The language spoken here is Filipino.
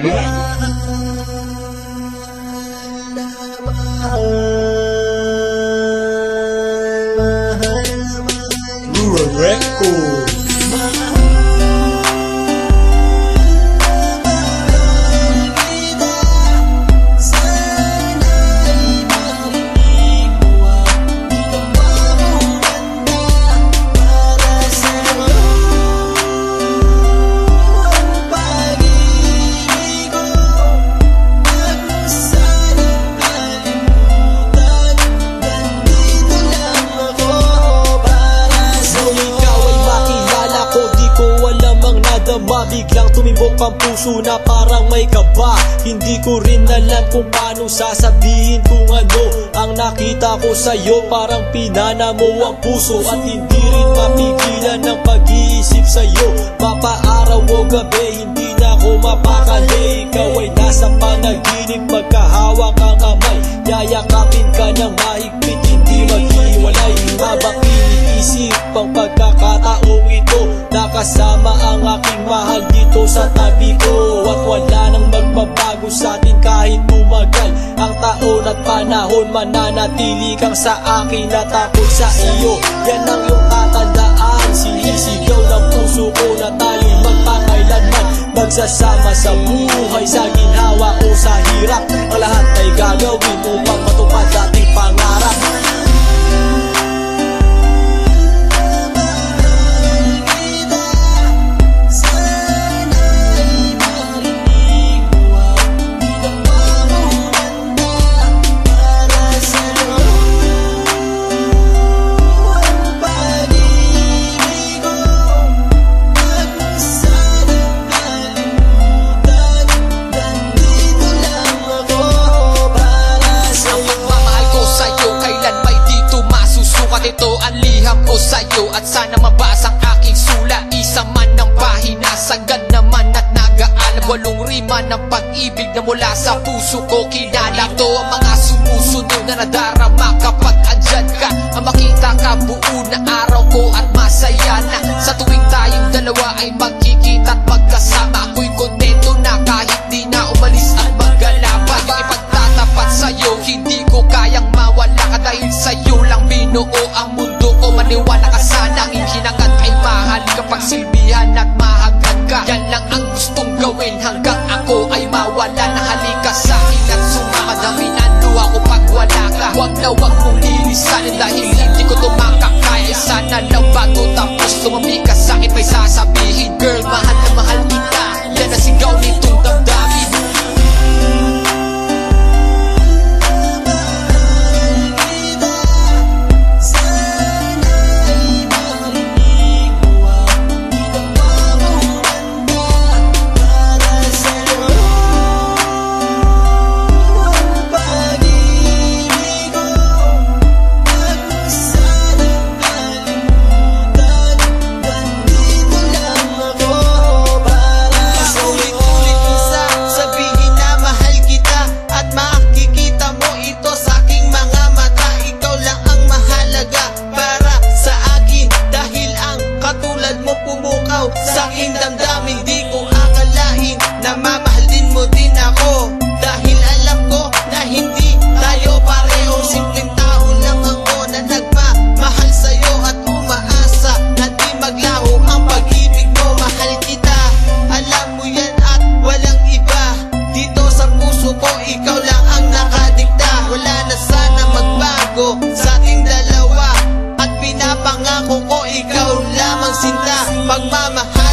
Rural Record. Biglang tumibok ang puso na parang may kaba. Hindi ko rin alam kung paano sasabihin kung ano ang nakita ko sa'yo. Parang pinana mo ang puso at hindi rin mapigilan ng pag-iisip sa'yo. Mapaaraw o gabi, hindi na ako mapakali. Ikaw ay nasa panaginip, magkahawak ang kamay. Yayakapin ka ng mahigpit, hindi maghiwalay. Habang iniisip ang pagkakataong ito, nakasama ang aking mahal dito sa tabi ko. At wala nang magbabago sa atin kahit tumagal ang taon at panahon. Mananatili kang sa akin at ako sa iyo. Yan ang iyong tatandaan. Sinisigaw ng puso ko na tayo'y magpakailanman. Magsasama sa buhay, sa ginhawa o sa hirap. Ang lahat ay gagawin upang matupad ating pangarap. Ito ang liham ko sa'yo at sana mabasa ang aking sula. Isa man ng pahina, sagad naman at nagaalam. 8 rima ng pag-ibig na mula sa puso ko kinala. Ito ang mga sumusunod na nadarama kapag andyan ka. Ang makita ka buo na araw ko at masaya na. Sa tuwing tayong dalawa ay magkikita at magkasama. Ako'y kontento na kahit di na umalis at maggalapa. Yung ipagtatapat sa'yo, hindi ko kayang mawala ka. Dahil sa'yo lang binuo ang mundo ko. Maniwala ka sana, ang hinangad ay mahal kapag silbihan at mahagad ka. Yan lang ang gustong gawin hanggang ako ay mawala na. Halika sa'kin at sumama, daminan luha ko pag wala ka. Huwag na huwag mong lilisanin dahil hindi ko tumakakaya. Sana lang bago tapos tumami ka sa'kin may sasabihin. Girl, mahal na mahal kita, yan ang sigaw nitong damdamin. Sa aking damdamin, di ko akalain na mamahalin mo din ako. Dahil alam ko na hindi tayo pareho. Simpleng tao lang ako na nagmamahal sa'yo at umaasa na di maglaho ang pag-ibig mo. Mahal kita, alam mo yan at walang iba. Dito sa puso ko, ikaw lang ang nakadikta. Wala na sana magbago sa ating dalawa at pinapangako ko ikaw lamang sinta. Pagmamahal